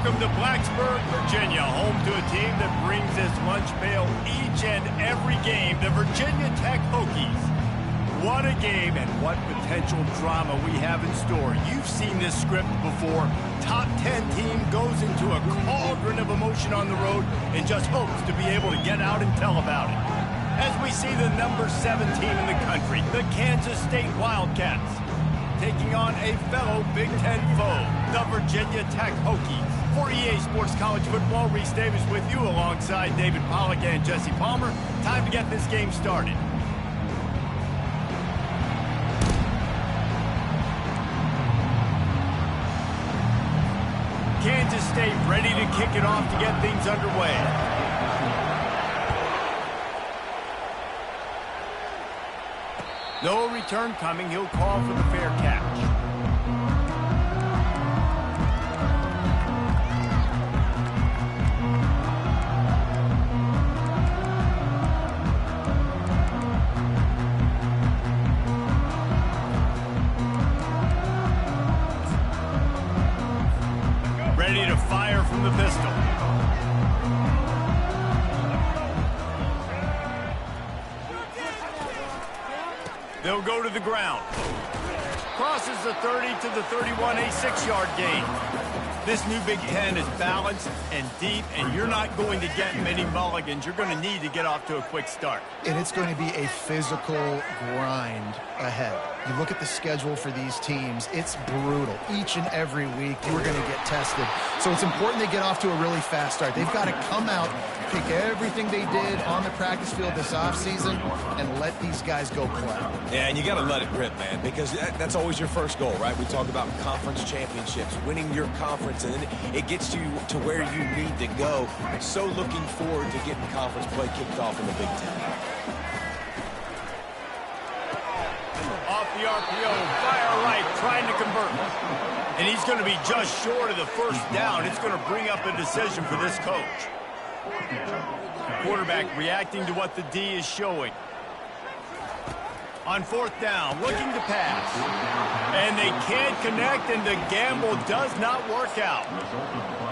Welcome to Blacksburg, Virginia, home to a team that brings this lunch pail each and every game, the Virginia Tech Hokies. What a game and what potential drama we have in store. You've seen this script before. Top 10 team goes into a cauldron of emotion on the road and just hopes to be able to get out and tell about it. As we see the number 7 team in the country, the Kansas State Wildcats, taking on a fellow Big Ten foe, the Virginia Tech Hokies. For EA Sports College Football, Reese Davis with you alongside David Pollack and Jesse Palmer. Time to get this game started. Kansas State ready to kick it off to get things underway. No return coming. He'll call for the fair catch. Ready to fire from the pistol. They'll go to the ground. Crosses the 30 to the 31, a 6-yard gain. This new Big Ten is balanced and deep, and you're not going to get many mulligans. You're going to need to get off to a quick start. And it's going to be a physical grind ahead. You look at the schedule for these teams, it's brutal. Each and every week, you are going to get tested. So it's important they get off to a really fast start. They've got to come out, take everything they did on the practice field this offseason, and let these guys go play. Yeah, and you got to let it rip, man, because that's always your first goal, right? We talk about conference championships, winning your conference, and then it gets you to where you need to go. So looking forward to getting conference play kicked off in the Big Ten. Off the RPO, fire right, trying to convert. And he's going to be just short of the first down. It's going to bring up a decision for this coach. Quarterback reacting to what the D is showing. On 4th down, looking to pass. And they can't connect, and the gamble does not work out.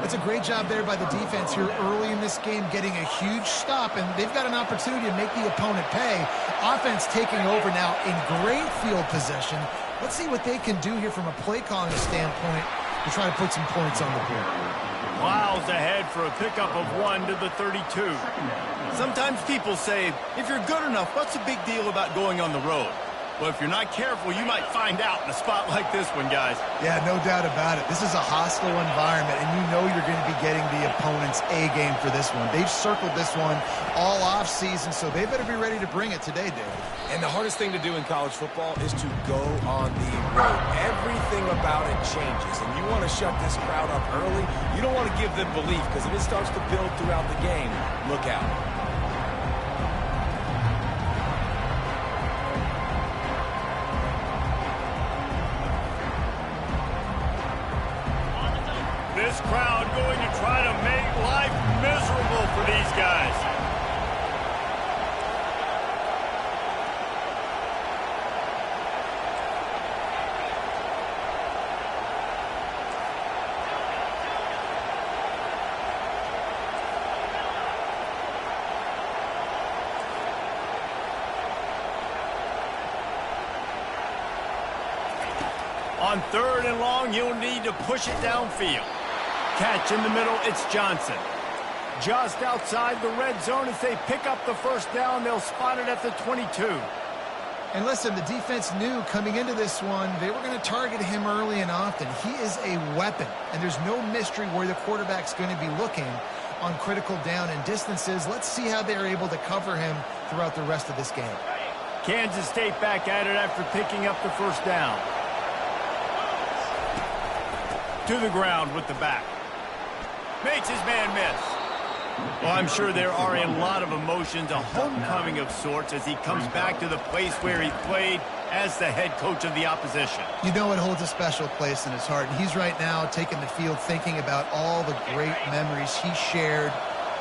That's a great job there by the defense here early in this game, getting a huge stop, and they've got an opportunity to make the opponent pay. Offense taking over now in great field possession. Let's see what they can do here from a play calling standpoint to try to put some points on the board. Miles ahead for a pickup of 1 to the 32. Sometimes people say, if you're good enough, what's the big deal about going on the road? Well, if you're not careful, you might find out in a spot like this one, guys. Yeah, no doubt about it. This is a hostile environment, and you know you're going to be getting the opponent's A-game for this one. They've circled this one all off-season, so they better be ready to bring it today, David. And the hardest thing to do in college football is to go on the road. Everything about it changes, and you want to shut this crowd up early. You don't want to give them belief, because if it starts to build throughout the game, look out. This crowd going to try to make life miserable for these guys. On 3rd and long, you'll need to push it downfield. Catch in the middle, it's Johnson. Just outside the red zone as they pick up the first down. They'll spot it at the 22. And listen, the defense knew coming into this one, they were going to target him early and often. He is a weapon, and there's no mystery where the quarterback's going to be looking on critical down and distances. Let's see how they're able to cover him throughout the rest of this game. Kansas State back at it after picking up the first down. To the ground with the back. Makes his man miss. Well, I'm sure there are a lot of emotions, a homecoming of sorts as he comes back to the place where he played as the head coach of the opposition. You know it holds a special place in his heart, and he's right now taking the field thinking about all the great memories he shared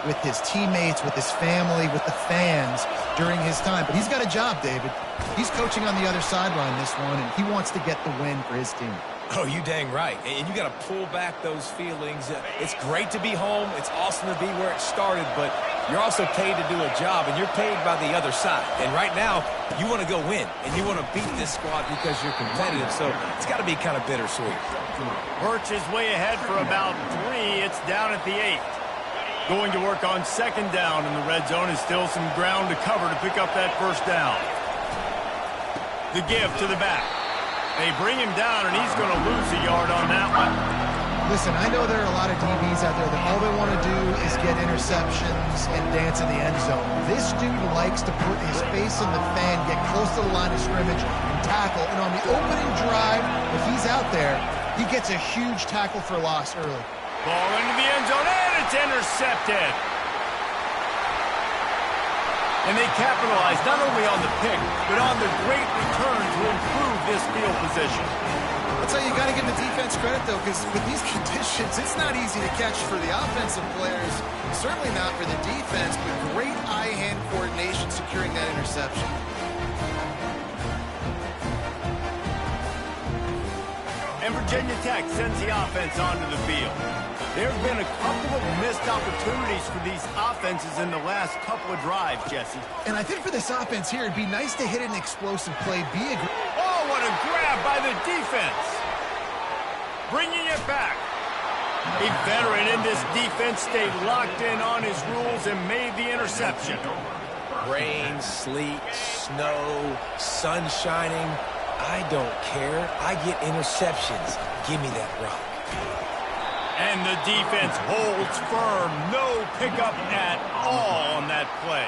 with his teammates, with his family, with the fans during his time. But he's got a job, David. He's coaching on the other sideline this one, and he wants to get the win for his team. Oh, you dang right. And you got to pull back those feelings. It's great to be home. It's awesome to be where it started, but you're also paid to do a job, and you're paid by the other side. And right now, you want to go win, and you want to beat this squad because you're competitive, so it's got to be kind of bittersweet. Birch is way ahead for about 3. It's down at the 8. Going to work on second down in the red zone is still some ground to cover to pick up that first down. The give to the back. They bring him down, and he's going to lose a yard on that one. Listen, I know there are a lot of DBs out there that all they want to do is get interceptions and dance in the end zone. This dude likes to put his face in the fan, get close to the line of scrimmage, and tackle. And on the opening drive, if he's out there, he gets a huge tackle for loss early. Ball into the end zone, and it's intercepted. And they capitalize not only on the pick, but on the great return to improve this field position. That's how you got to give the defense credit, though, because with these conditions, it's not easy to catch for the offensive players. Certainly not for the defense, but great eye-hand coordination securing that interception. And Virginia Tech sends the offense onto the field. There have been a couple of missed opportunities for these offenses in the last couple of drives, Jesse. And I think for this offense here, it'd be nice to hit an explosive play. Oh, what a grab by the defense. Bringing it back. A veteran in this defense stayed locked in on his rules and made the interception. Rain, sleet, snow, sun shining. I don't care. I get interceptions. Give me that rock. And the defense holds firm. No pickup at all on that play.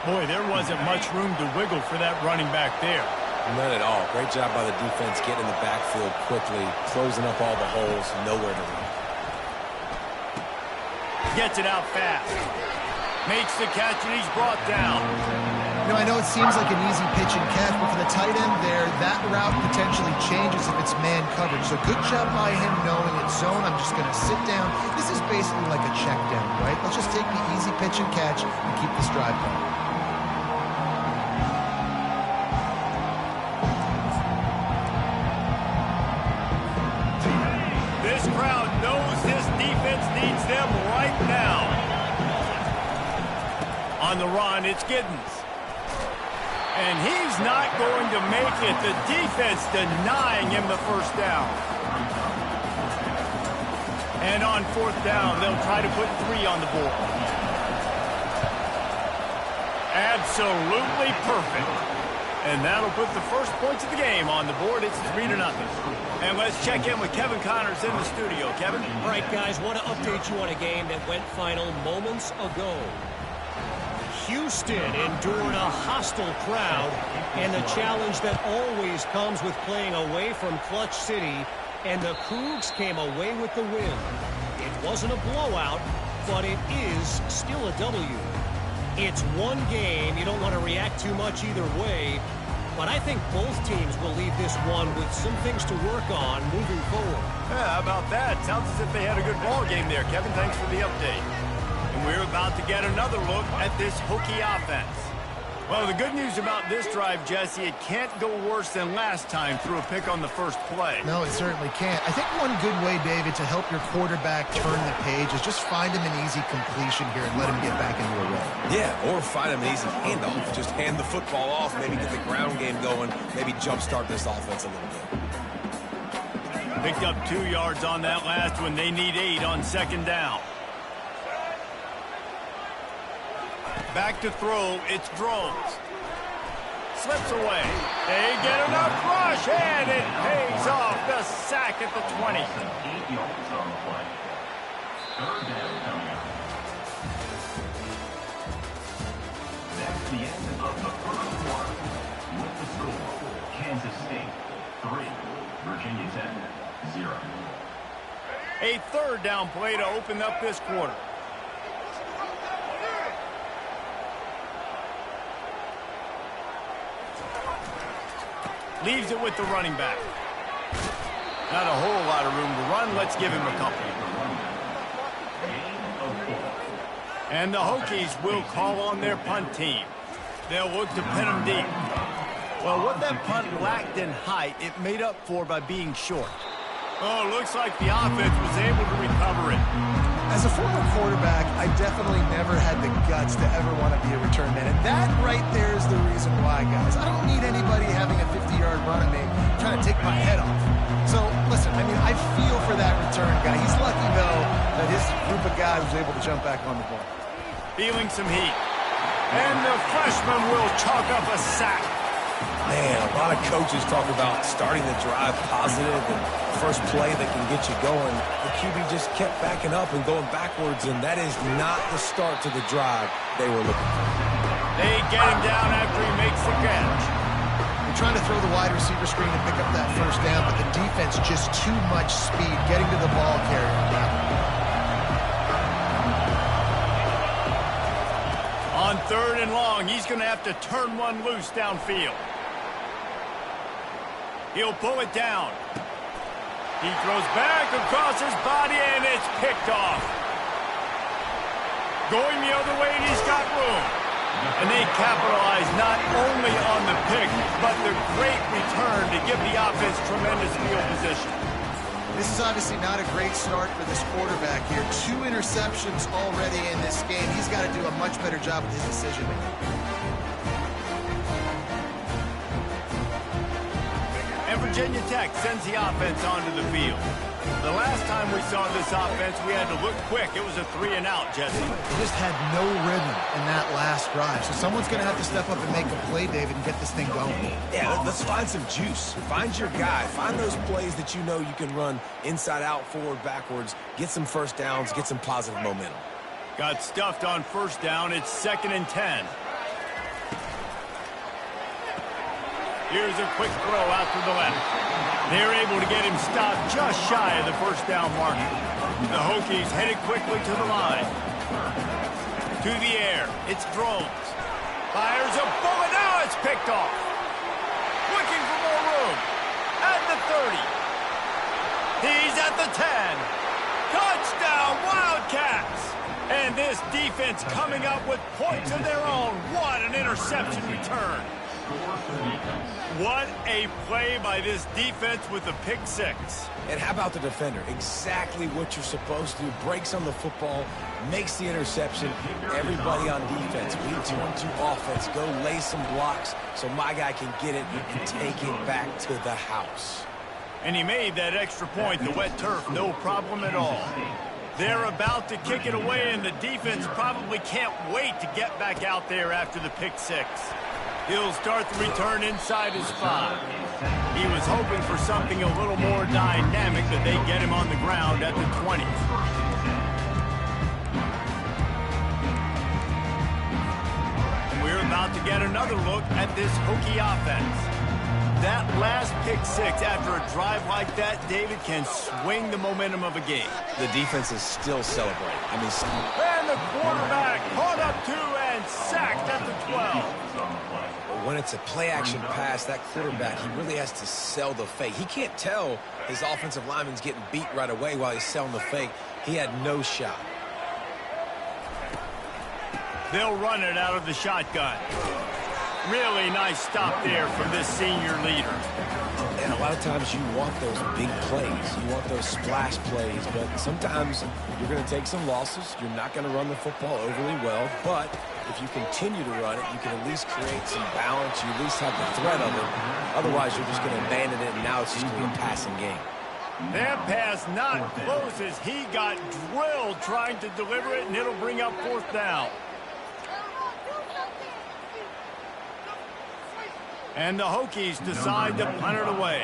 Boy, there wasn't much room to wiggle for that running back there. None at all. Great job by the defense getting in the backfield quickly, closing up all the holes, nowhere to run. Gets it out fast. Makes the catch, and he's brought down. You know, I know it seems like an easy pitch and catch, but for the tight end there, that route potentially changes if it's man coverage. So good job by him knowing it's zone. I'm just going to sit down. This is basically like a check down, right? Let's just take the easy pitch and catch and keep this drive going. This crowd knows this defense needs them right now. On the run, it's Giddens. And he's not going to make it. The defense denying him the first down. And on fourth down, they'll try to put 3 on the board. Absolutely perfect. And that'll put the first points of the game on the board. It's 3-0. And let's check in with Kevin Connors in the studio. Kevin? All right, guys, want to update you on a game that went final moments ago. Houston endured a hostile crowd and the challenge that always comes with playing away from Clutch City, and the Cougs came away with the win. It wasn't a blowout, but it is still a W. It's one game. You don't want to react too much either way, but I think both teams will leave this one with some things to work on moving forward. Yeah, how about that? Sounds as if they had a good ball game there, Kevin. Thanks for the update. And we're about to get another look at this Hokie offense. Well, the good news about this drive, Jesse, it can't go worse than last time through a pick on the first play. No, it certainly can't. I think one good way, David, to help your quarterback turn the page is just find him an easy completion here and let him get back into a rhythm. Yeah, or find him an easy handoff. Just hand the football off, maybe get the ground game going, maybe jumpstart this offense a little bit. Picked up 2 yards on that last one. They need 8 on second down. Back to throw, it's Drones. Slips away. They get enough rush, and it pays off. The sack at the 20. 8 yards on the play. Third down coming up. That's the end of the first quarter. With the score, Kansas State 3, Virginia Tech 0. A third down play to open up this quarter. Leaves it with the running back. Not a whole lot of room to run. Let's give him a couple. And the Hokies will call on their punt team. They'll look to pin him deep. Well, what that punt lacked in height, it made up for by being short. Oh, looks like the offense was able to recover it. As a former quarterback, I definitely never had the guts to ever want to be a return man. And that right there is the reason why, guys. I don't need anybody having a 50-yard run at me trying to take my head off. So, listen, I mean, I feel for that return guy. He's lucky, though, that his group of guys was able to jump back on the ball. Feeling some heat. And the freshman will chalk up a sack. Man, a lot of coaches talk about starting the drive positive and first play that can get you going. The QB just kept backing up and going backwards, and that is not the start to the drive they were looking for. They get him down after he makes the catch. They're trying to throw the wide receiver screen to pick up that first down, but the defense just too much speed getting to the ball carrier on that one. On 3rd and long, he's going to have to turn one loose downfield. He'll pull it down. He throws back across his body, and it's picked off. Going the other way, and he's got room. And they capitalize not only on the pick, but the great return to give the offense tremendous field position. This is obviously not a great start for this quarterback here. 2 interceptions already in this game. He's got to do a much better job with his decision-making. And Virginia Tech sends the offense onto the field. The last time we saw this offense, we had to look quick. It was a 3-and-out, Jesse. They just had no rhythm in that last drive. So someone's going to have to step up and make a play, David, and get this thing going. Yeah, let's find some juice. Find your guy. Find those plays that you know you can run inside out, forward, backwards. Get some first downs. Get some positive momentum. Got stuffed on first down. It's 2nd and 10. Here's a quick throw out to the left. They're able to get him stopped just shy of the first down marker. The Hokies headed quickly to the line. To the air. It's Drones. Fires a bullet. Now it's picked off. Looking for more room. At the 30. He's at the 10. Touchdown, Wildcats. And this defense coming up with points of their own. What an interception return. What a play by this defense with the pick 6. And how about the defender? Exactly what you're supposed to do. Breaks on the football, makes the interception. Everybody on defense, we 2-on-2 offense. Go lay some blocks so my guy can get it and take it back to the house. And he made that extra point, the wet turf, no problem at all. They're about to kick it away, and the defense probably can't wait to get back out there after the pick 6. He'll start the return inside his 5. He was hoping for something a little more dynamic, but they get him on the ground at the 20. And we're about to get another look at this Hokie offense. That last pick 6 after a drive like that, David, can swing the momentum of a game. The defense is still celebrating. And the quarterback caught up to and sacked at the 12. When it's a play-action pass, that quarterback, he really has to sell the fake. He can't tell his offensive lineman's getting beat right away while he's selling the fake. He had no shot. They'll run it out of the shotgun. Really nice stop there from this senior leader. And a lot of times you want those big plays. You want those splash plays, but sometimes you're going to take some losses. You're not going to run the football overly well, but if you continue to run it, you can at least create some balance. You at least have the threat of it. Otherwise, you're just going to abandon it, and now it's just going to be a passing game. That pass not close as he got drilled trying to deliver it, and it'll bring up 4th down. And the Hokies decide to punt it away.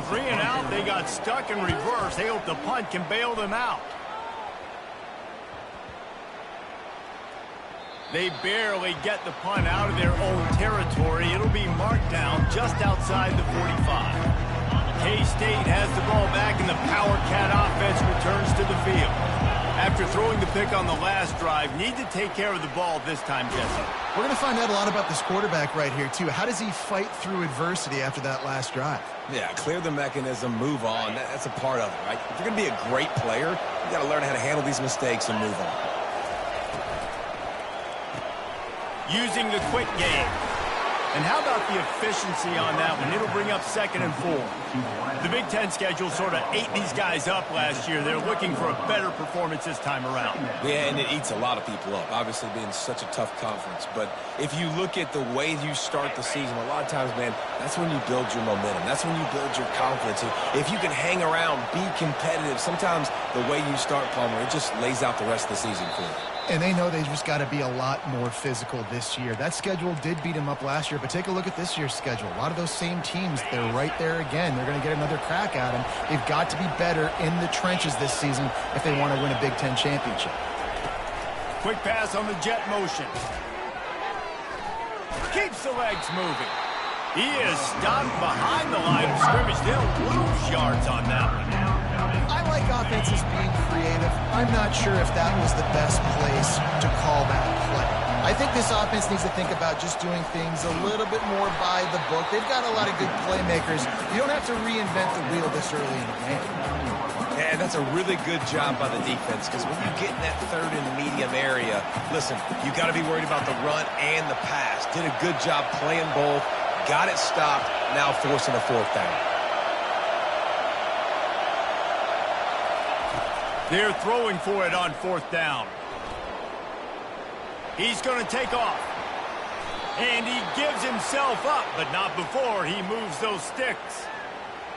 3-and-out, they got stuck in reverse. They hope the punt can bail them out. They barely get the punt out of their own territory. It'll be marked down just outside the 45. K-State has the ball back, and the Power Cat offense returns to the field. After throwing the pick on the last drive, need to take care of the ball this time, Jesse. We're going to find out a lot about this quarterback right here, too. How does he fight through adversity after that last drive? Yeah, clear the mechanism, move on. That's a part of it, right? If you're going to be a great player, you got to learn how to handle these mistakes and move on. Using the quick game. And how about the efficiency on that one? It'll bring up 2nd and 4. The Big Ten schedule sort of ate these guys up last year. They're looking for a better performance this time around. Yeah, and it eats a lot of people up, obviously being such a tough conference. But if you look at the way you start the season, a lot of times, man, that's when you build your momentum. That's when you build your confidence. If you can hang around, be competitive, sometimes the way you start, Palmer, it just lays out the rest of the season for you. And they know they've just got to be a lot more physical this year. That schedule did beat them up last year, but take a look at this year's schedule. A lot of those same teams, they're right there again. They're going to get another crack at them. They've got to be better in the trenches this season if they want to win a Big Ten championship. Quick pass on the jet motion. Keeps the legs moving. He is stopped behind the line of scrimmage. They'll lose yards on that one. I like offenses being creative. I'm not sure if that was the best place to call that play. I think this offense needs to think about just doing things a little bit more by the book. They've got a lot of good playmakers. You don't have to reinvent the wheel this early in the game. Yeah, that's a really good job by the defense, because when you get in that 3rd and medium area, listen, you got to be worried about the run and the pass. Did a good job playing both, got it stopped, now forcing a 4th down. They're throwing for it on 4th down. He's going to take off. And he gives himself up, but not before he moves those sticks.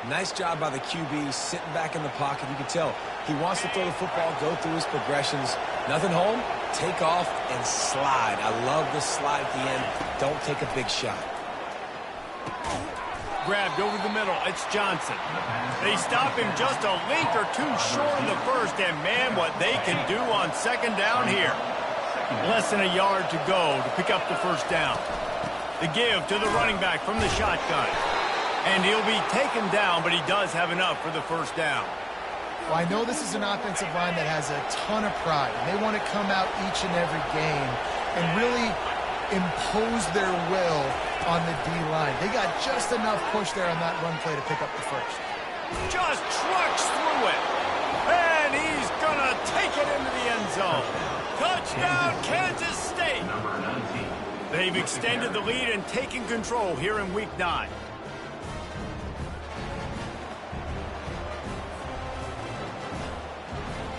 Nice job by the QB, sitting back in the pocket. You can tell he wants to throw the football, go through his progressions. Nothing home, take off and slide. I love the slide at the end. Don't take a big shot. Grabbed over the middle. It's Johnson. They stop him just a link or two short of the first, and man, what they can do on 2nd down here. Less than a yard to go to pick up the 1st down. The give to the running back from the shotgun. And he'll be taken down, but he does have enough for the 1st down. Well, I know this is an offensive line that has a ton of pride. They want to come out each and every game and really impose their will on the D-line. They got just enough push there on that run play to pick up the 1st. Just trucks through it. And he's going to take it into the end zone. Touchdown, Kansas State. They've extended the lead and taken control here in Week 9.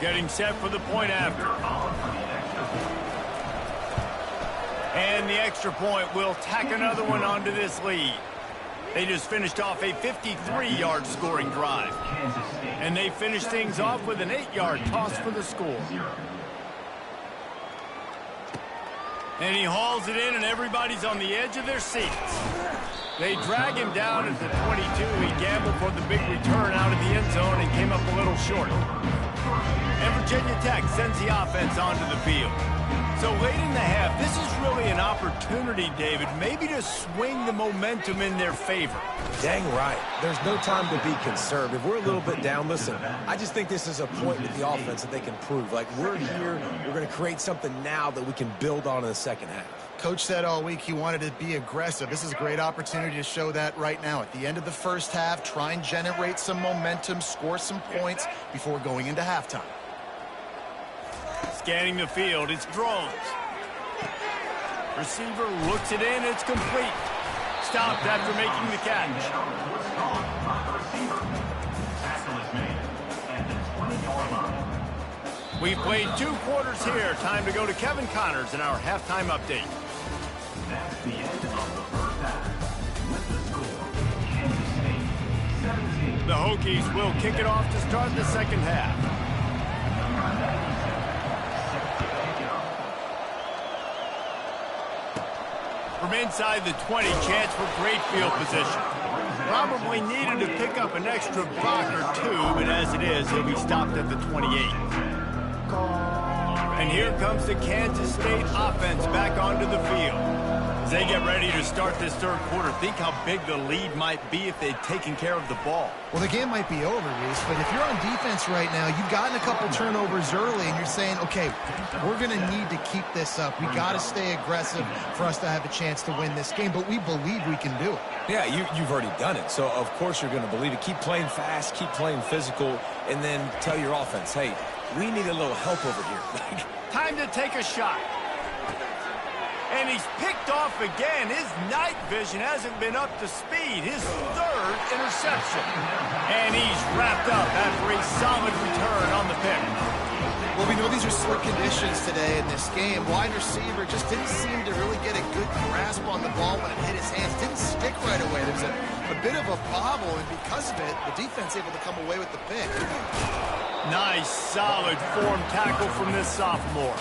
Getting set for the point after. And the extra point will tack another one onto this lead. They just finished off a 53-yard scoring drive. And they finished things off with an 8-yard toss for the score. And he hauls it in, and everybody's on the edge of their seats. They drag him down at the 22. He gambled for the big return out of the end zone and came up a little short. And Virginia Tech sends the offense onto the field. So late in the half, this is really an opportunity, David, maybe to swing the momentum in their favor. Dang right. There's no time to be conservative. We're a little bit down. Listen, I just think this is a point with the offense that they can prove. Like, we're here, we're going to create something now that we can build on in the 2nd half. Coach said all week he wanted to be aggressive. This is a great opportunity to show that right now. At the end of the 1st half, try and generate some momentum, score some points before going into halftime. Scanning the field, it's drones. Receiver looks it in, it's complete. Stopped after making the catch. We've played 2 quarters here. Time to go to Kevin Connors in our halftime update. That's the end of the 1st half. With the score, Kansas State 17. The Hokies will kick it off to start the 2nd half. From inside the 20, chance for great field position. Probably needed to pick up an extra block or 2, but as it is, he'll be stopped at the 28. And here comes the Kansas State offense back onto the field. As they get ready to start this 3rd quarter, think how big the lead might be if they'd taken care of the ball. Well, the game might be over, Reese, but if you're on defense right now, you've gotten a couple turnovers early, and you're saying, okay, we're going to need to keep this up. We got to stay aggressive for us to have a chance to win this game, but we believe we can do it. Yeah, you've already done it, so of course you're going to believe it. Keep playing fast, keep playing physical, and then tell your offense, hey, we need a little help over here. Time to take a shot. And he's picked off again. His night vision hasn't been up to speed. His third interception. And he's wrapped up after a solid return on the pick. Well, we know these are slick conditions today in this game. Wide receiver just didn't seem to really get a good grasp on the ball when it hit his hands. Didn't stick right away. There was a bit of a bobble, and because of it, the defense able to come away with the pick. Nice, solid form tackle from this sophomore.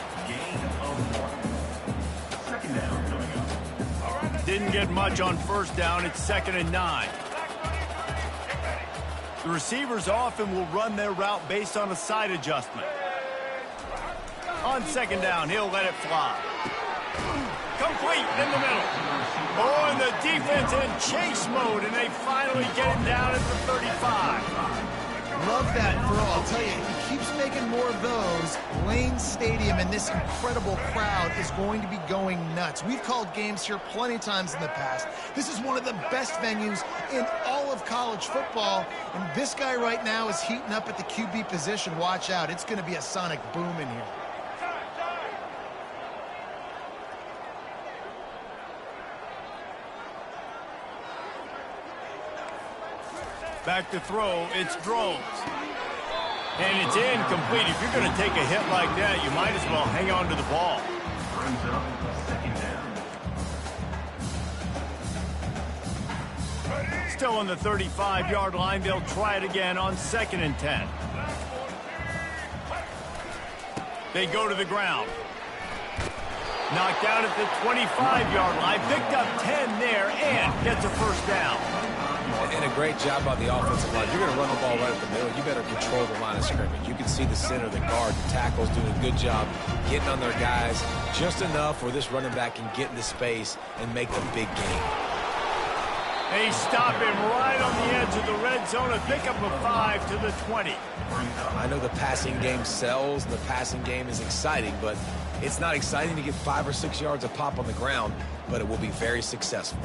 Didn't get much on first down. It's 2nd and 9. The receivers often will run their route based on a side adjustment. On 2nd down, he'll let it fly. Complete in the middle. Oh, and the defense in chase mode, and they finally get him down at the 35. Love that throw. I'll tell you, he keeps making more of those. Lane Stadium and this incredible crowd is going to be going nuts. We've called games here plenty of times in the past. This is one of the best venues in all of college football, and this guy right now is heating up at the QB position. Watch out. It's going to be a sonic boom in here. Back to throw, it's Drones. And it's incomplete. If you're going to take a hit like that, you might as well hang on to the ball. Brings up 2nd down. Still on the 35-yard line. They'll try it again on 2nd and 10. They go to the ground. Knocked out at the 25-yard line. Picked up 10 there and gets a first down. And a great job by the offensive line. You're going to run the ball right at the middle. You better control the line of scrimmage. You can see the center, the guard, the tackles doing a good job getting on their guys just enough where this running back can get into space and make the big game. They stop him right on the edge of the red zone. A pickup of 5 to the 20. I know the passing game sells and the passing game is exciting, but it's not exciting to get 5 or 6 yards of pop on the ground, but it will be very successful.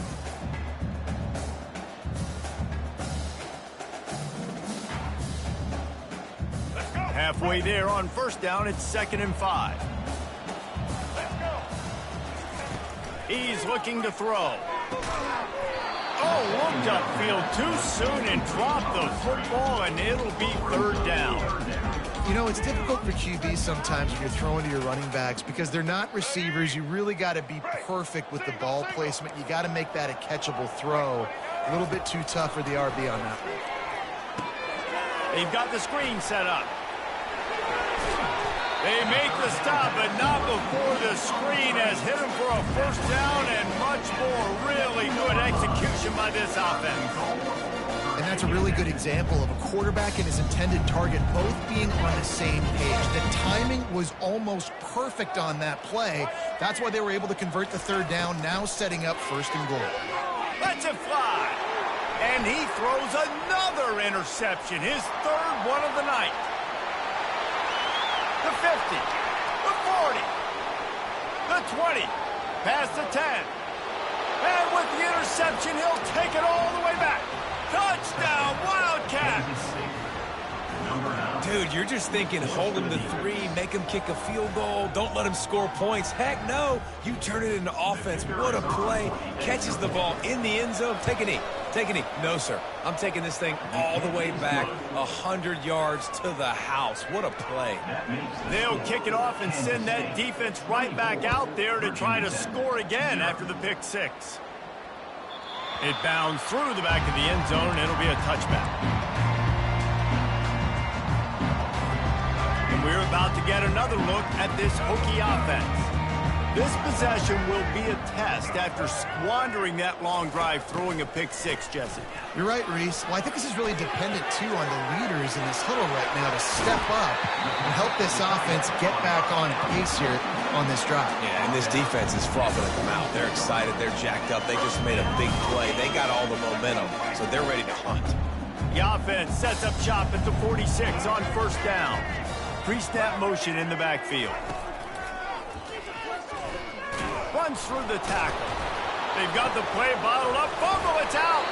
Halfway there on first down, it's 2nd and 5. He's looking to throw. Oh, looked upfield too soon and dropped the football, and it'll be 3rd down. You know, it's difficult for QBs sometimes when you're throwing to your running backs because they're not receivers. You really got to be perfect with the ball placement. You got to make that a catchable throw. A little bit too tough for the RB on that one. They've got the screen set up. They make the stop, but not before the screen has hit him for a first down and much more. Really good execution by this offense. And that's a really good example of a quarterback and his intended target both being on the same page. The timing was almost perfect on that play. That's why they were able to convert the 3rd down, now setting up 1st and goal. Lets it fly. And he throws another interception, his 3rd one of the night. The 50, the 40, the 20, past the 10. And with the interception, he'll take it all the way back. Touchdown, Wildcats! Dude, you're just thinking hold him to 3, make him kick a field goal, don't let him score points. Heck no, you turn it into offense. What a play. Catches the ball in the end zone. Take a knee. Take a knee. No, sir. I'm taking this thing all the way back 100 yards to the house. What a play. They'll kick it off and send that defense right back out there to try to score again after the pick 6. It bounds through the back of the end zone, and it'll be a touchback. And we're about to get another look at this Hokie offense. This possession will be a test after squandering that long drive throwing a pick 6, Jesse. You're right, Reese. Well, I think this is really dependent, too, on the leaders in this huddle right now to step up and help this offense get back on pace here on this drive. Yeah, and this defense is frothing at the mouth. They're excited. They're jacked up. They just made a big play. They got all the momentum, so they're ready to hunt. The offense sets up shop at the 46 on first down. Pre-snap motion in the backfield. Runs through the tackle. They've got the play bottled up. Fumble, it's out.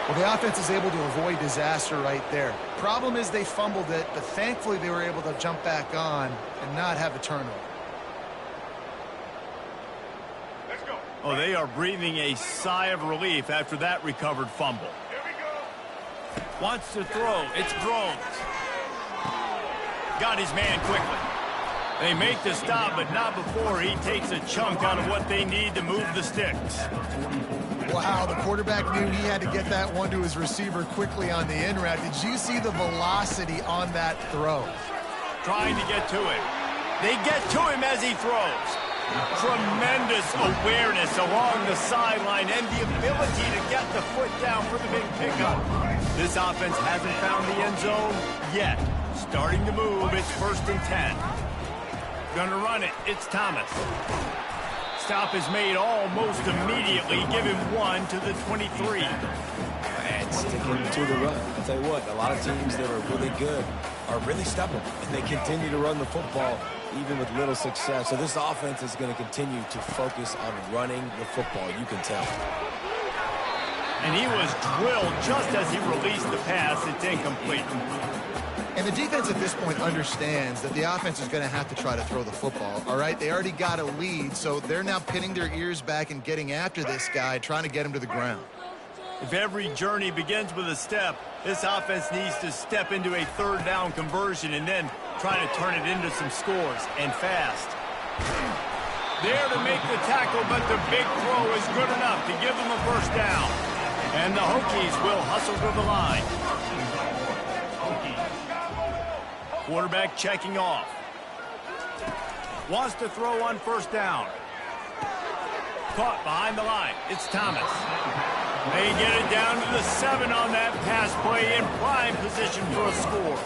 Well, the offense is able to avoid disaster right there. Problem is they fumbled it, but thankfully they were able to jump back on and not have a turnover. Oh, they are breathing a sigh of relief after that recovered fumble. Wants to throw. It's Drones. Got his man quickly. They make the stop, but not before he takes a chunk out of what they need to move the sticks. Wow, the quarterback knew he had to get that one to his receiver quickly on the in route. Did you see the velocity on that throw? Trying to get to him. They get to him as he throws. Tremendous awareness along the sideline and the ability to get the foot down for the big pickup. This offense hasn't found the end zone yet. Starting to move, it's 1st and 10. Gonna run it, it's Thomas. Stop is made almost immediately. Give him 1 to the 23. And sticking to the run. I'll tell you what, a lot of teams that are really good are really stubborn, and they continue to run the football even with little success. So this offense is going to continue to focus on running the football, you can tell. And he was drilled just as he released the pass. It's incomplete. And the defense at this point understands that the offense is going to have to try to throw the football, all right? They already got a lead, so they're now pinning their ears back and getting after this guy, trying to get him to the ground. If every journey begins with a step, this offense needs to step into a 3rd down conversion and then try to turn it into some scores, and fast. There to make the tackle, but the big throw is good enough to give them a 1st down. And the Hokies will hustle to the line. Quarterback checking off. Wants to throw on 1st down. Caught behind the line. It's Thomas. They get it down to the 7 on that pass play in prime position for a score.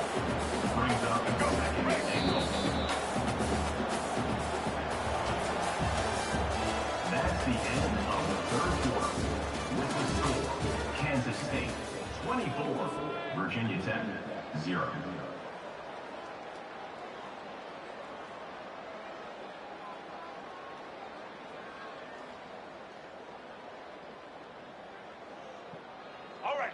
That's the end of the 3rd quarter. With the score, Kansas State 24, Virginia Tech 0.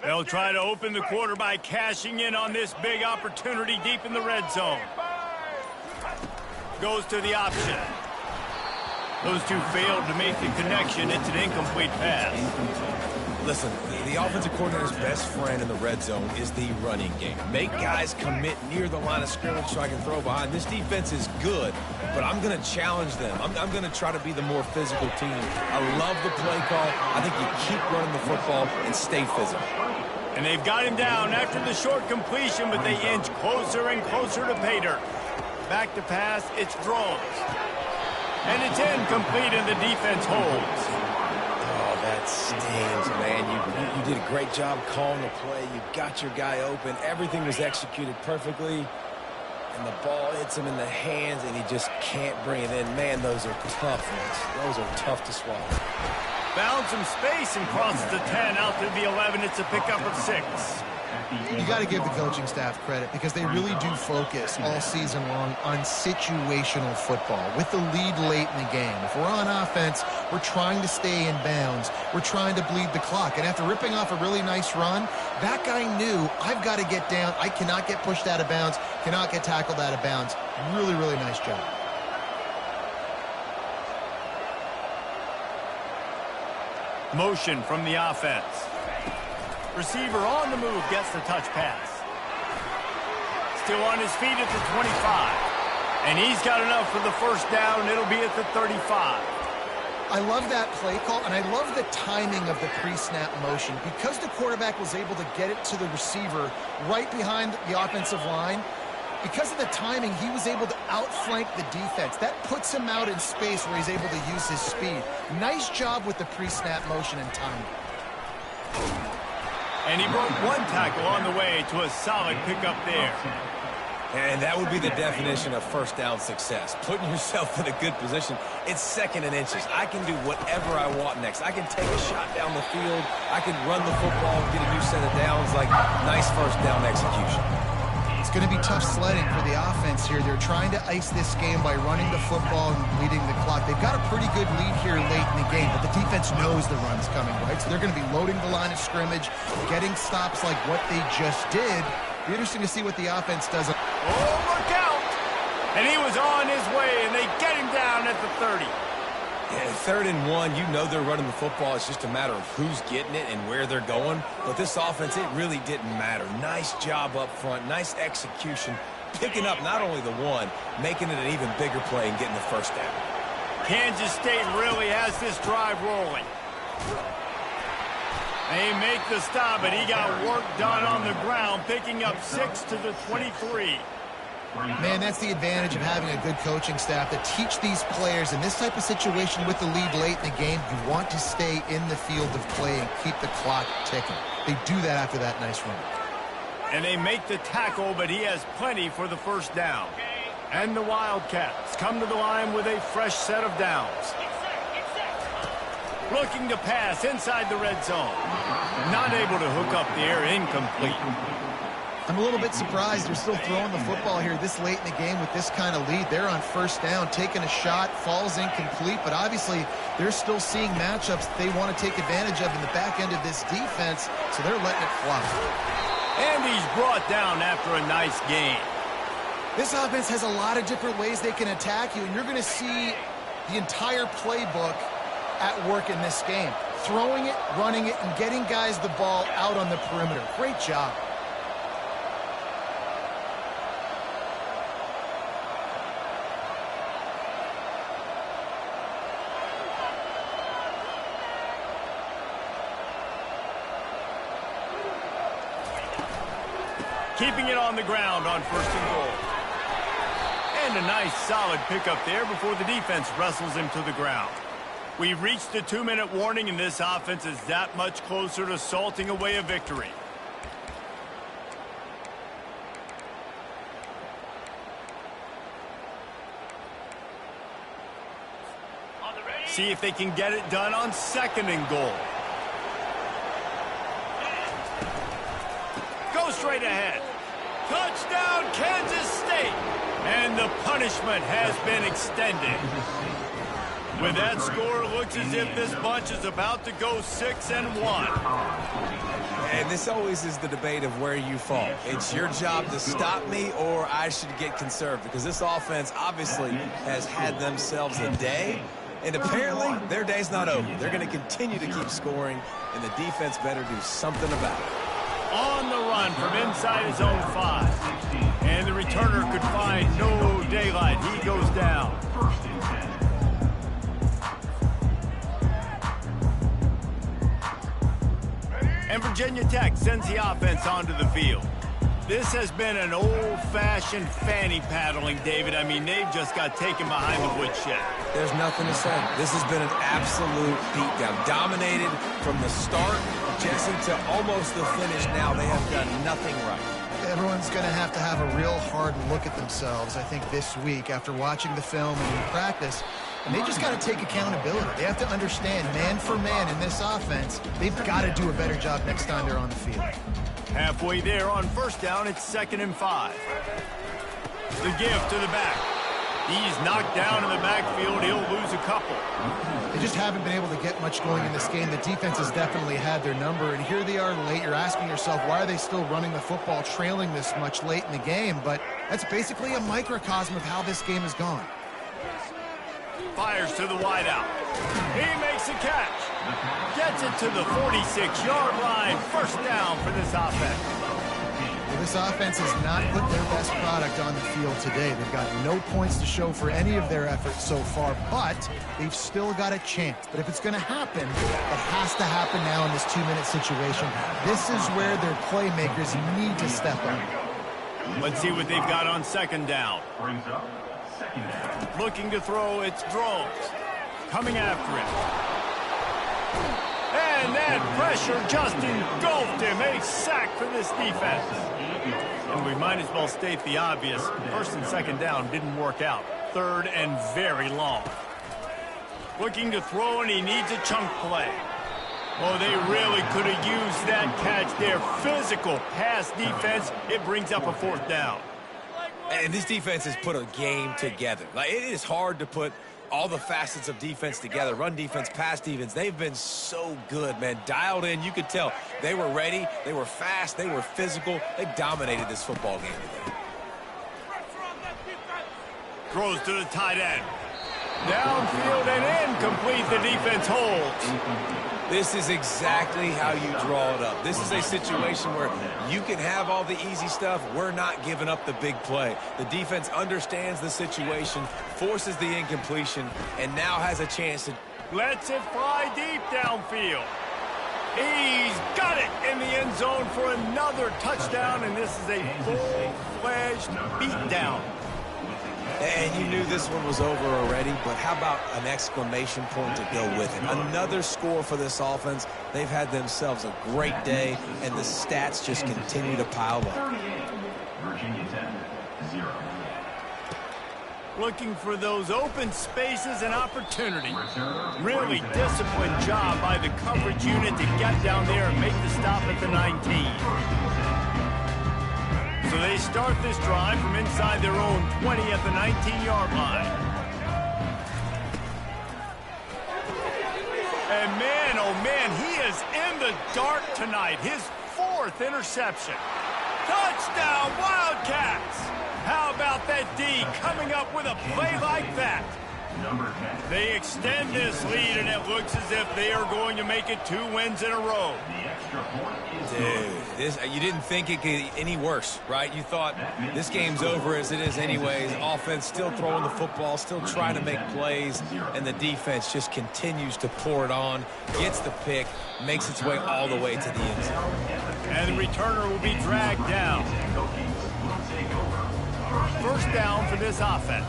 They'll try to open the quarter by cashing in on this big opportunity deep in the red zone. Goes to the option. Those two failed to make the connection. It's an incomplete pass. Listen, the offensive coordinator's best friend in the red zone is the running game. Make guys commit near the line of scrimmage so I can throw behind. This defense is good, but I'm going to challenge them. I'm going to try to be the more physical team. I love the play call. I think you keep running the football and stay physical. And they've got him down after the short completion, but they inch closer and closer to pay dirt. Back to pass, it's Drones. And it's incomplete, and the defense holds. Oh, that stings, man. You did a great job calling the play. You got your guy open. Everything was executed perfectly. And the ball hits him in the hands, and he just can't bring it in. Man, those are tough ones. Those are tough to swallow. Found some space and crosses the 10 out to the 11. It's a pickup of 6. You got to give the coaching staff credit because they really do focus all season long on situational football with the lead late in the game. If we're on offense, we're trying to stay in bounds. We're trying to bleed the clock. And after ripping off a really nice run, that guy knew, I've got to get down. I cannot get pushed out of bounds, cannot get tackled out of bounds. Really, really nice job. Motion from the offense. Receiver on the move gets the touch pass. Still on his feet at the 25. And he's got enough for the 1st down. It'll be at the 35. I love that play call, and I love the timing of the pre-snap motion. Because the quarterback was able to get it to the receiver right behind the offensive line, because of the timing, he was able to outflank the defense. That puts him out in space where he's able to use his speed. Nice job with the pre-snap motion and timing. And he broke one tackle on the way to a solid pickup there. And that would be the definition of 1st down success. Putting yourself in a good position. It's 2nd and inches. I can do whatever I want next. I can take a shot down the field. I can run the football, get a new set of downs. Like, nice 1st down execution. It's going to be tough sledding for the offense here. They're trying to ice this game by running the football and leading the clock. They've got a pretty good lead here late in the game, but the defense knows the run's coming, right? So they're going to be loading the line of scrimmage, getting stops like what they just did. Be interesting to see what the offense does. Oh, look out! And he was on his way, and they get him down at the 30. And 3rd and 1, you know they're running the football. It's just a matter of who's getting it and where they're going. But this offense, it really didn't matter. Nice job up front, nice execution, picking up not only the one, making it an even bigger play and getting the first down. Kansas State really has this drive rolling. They make the stop, but he got work done on the ground, picking up 6 to the 23. Man, that's the advantage of having a good coaching staff that teach these players in this type of situation with the lead late in the game. You want to stay in the field of play and keep the clock ticking. They do that after that nice run. And they make the tackle, but he has plenty for the first down. And the Wildcats come to the line with a fresh set of downs. Looking to pass inside the red zone. Not able to hook up the air, incomplete. I'm a little bit surprised they're still throwing the football here this late in the game with this kind of lead. They're on first down, taking a shot, falls incomplete, but obviously they're still seeing matchups that they want to take advantage of in the back end of this defense, so they're letting it fly. And he's brought down after a nice gain. This offense has a lot of different ways they can attack you, and you're going to see the entire playbook at work in this game. Throwing it, running it, and getting guys the ball out on the perimeter. Great job. Keeping it on the ground on 1st and goal. And a nice solid pickup there before the defense wrestles him to the ground. We've reached the 2-minute warning, and this offense is that much closer to salting away a victory. See if they can get it done on 2nd and goal. Go straight ahead. Touchdown, Kansas State. And the punishment has been extended. With that score, it looks as if this bunch is about to go 6-1. And this always is the debate of where you fall. It's your job to stop me, or I should get conserved, because this offense obviously has had themselves a day, and apparently their day's not over. They're going to continue to keep scoring, and the defense better do something about it. On the run from inside his own 5. And the returner could find no daylight. He goes down. And Virginia Tech sends the offense onto the field. This has been an old-fashioned fanny paddling, David. I mean, they've just got taken behind the woodshed. There's nothing to say. This has been an absolute beatdown. Dominated from the start, Jesse, to almost the finish now. They have done nothing right. Everyone's going to have a real hard look at themselves, I think, this week after watching the film and in practice. And they just got to take accountability. They have to understand, man for man in this offense, they've got to do a better job next time they're on the field. Halfway there on first down, it's 2nd and 5. The give to the back. He's knocked down in the backfield. He'll lose a couple. They just haven't been able to get much going in this game. The defense has definitely had their number, and here they are late. You're asking yourself, why are they still running the football, trailing this much late in the game? But that's basically a microcosm of how this game has gone. Fires to the wideout. He makes a catch. Gets it to the 46-yard line. First down for this offense. Well, this offense has not put their best product on the field today. They've got no points to show for any of their efforts so far, but they've still got a chance. But if it's going to happen, it has to happen now in this 2-minute situation. This is where their playmakers need to step up. Let's see what they've got on 2nd down. Looking to throw, it's Drones. Coming after it. And that pressure just engulfed him. A sack for this defense. And we might as well state the obvious. 1st and 2nd down didn't work out. 3rd and very long. Looking to throw, and he needs a chunk play. Oh, they really could have used that catch there. Physical pass defense. It brings up a 4th down. And this defense has put a game together. Like, it is hard to put all the facets of defense together. Run defense, pass defense. They've been so good, man. Dialed in. You could tell they were ready. They were fast. They were physical. They dominated this football game today. Throws to the tight end. Downfield and incomplete, the defense holds. This is exactly how you draw it up. This is a situation where you can have all the easy stuff. We're not giving up the big play. The defense understands the situation, forces the incompletion, and now has a chance to... Lets it fly deep downfield. He's got it in the end zone for another touchdown, and this is a full-fledged beatdown. And you knew this one was over already, but how about an exclamation point to go with it? Another score for this offense. They've had themselves a great day, and the stats just continue to pile up. Virginia Tech, 0. Looking for those open spaces and opportunity. Really disciplined job by the coverage unit to get down there and make the stop at the 19. So they start this drive from inside their own 20 at the 19-yard line. And man, oh man, he is in the dark tonight. His 4th interception. Touchdown, Wildcats! How about that D coming up with a play like that? They extend this lead, and it looks as if they are going to make it 2 wins in a row. Dude, you didn't think it could get any worse, right? You thought this game's over as it is anyways. Offense still throwing the football, still trying to make plays, and the defense just continues to pour it on, gets the pick, makes its way all the way to the end zone. And the returner will be dragged down. First down for this offense.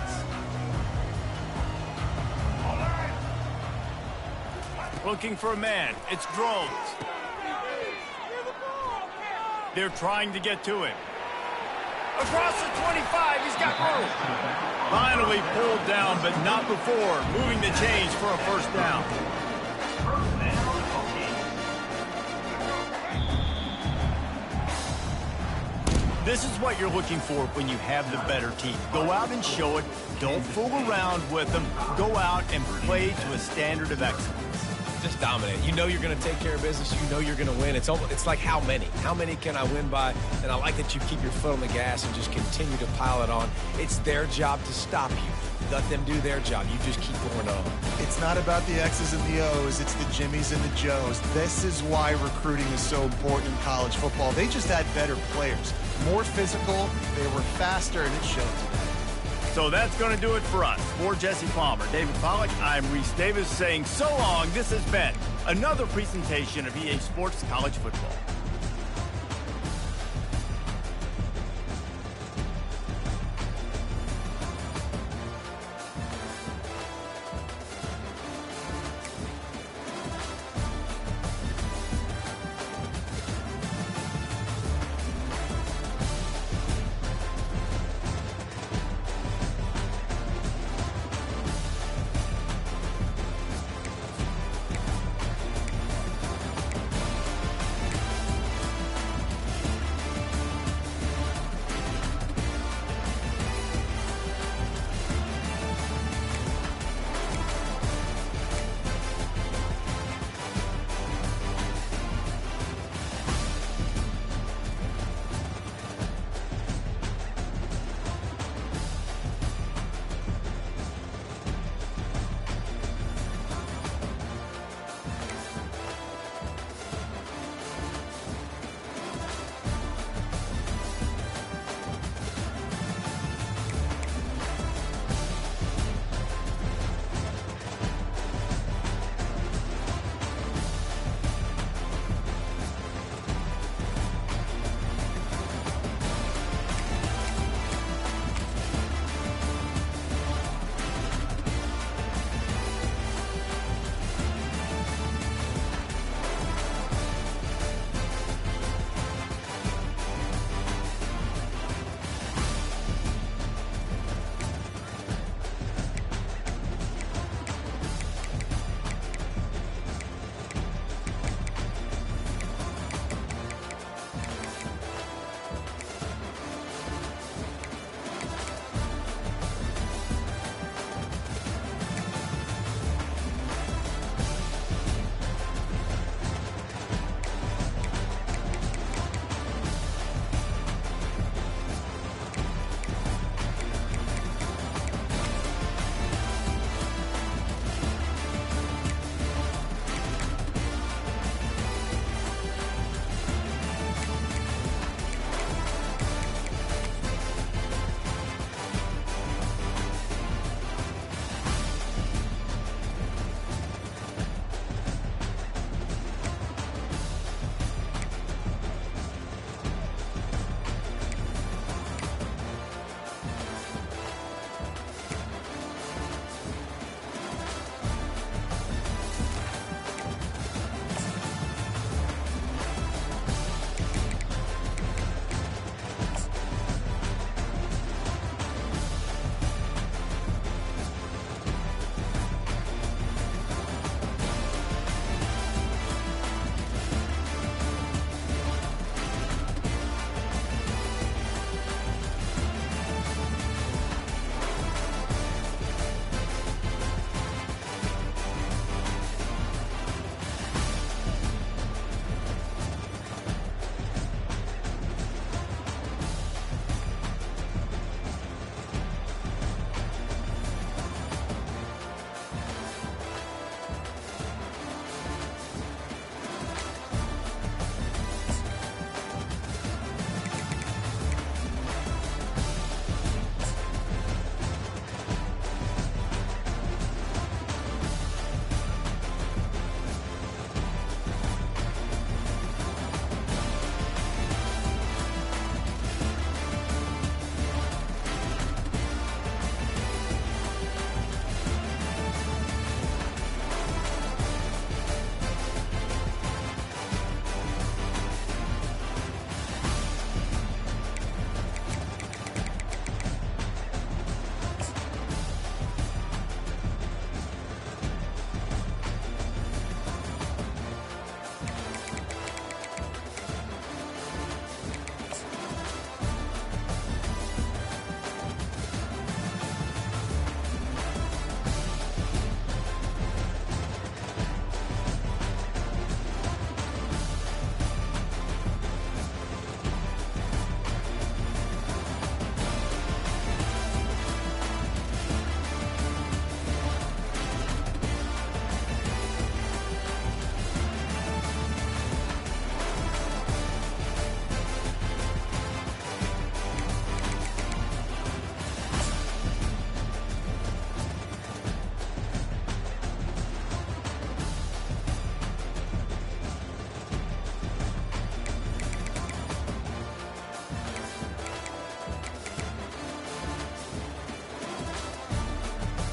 Looking for a man. It's Drones. They're trying to get to him. Across the 25, he's got room. Finally pulled down, but not before moving the chains for a first down. This is what you're looking for when you have the better team. Go out and show it. Don't fool around with them. Go out and play to a standard of excellence. Just dominate. You know you're going to take care of business. You know you're going to win. It's like how many? How many can I win by? And I like that you keep your foot on the gas and just continue to pile it on. It's their job to stop you. Let them do their job. You just keep going on. It's not about the X's and the O's. It's the Jimmies and the Joes. This is why recruiting is so important in college football. They just had better players. More physical. They were faster, and it showed today. So that's going to do it for us. For Jesse Palmer, David Pollack, I'm Reese Davis saying so long. This has been another presentation of EA Sports College Football.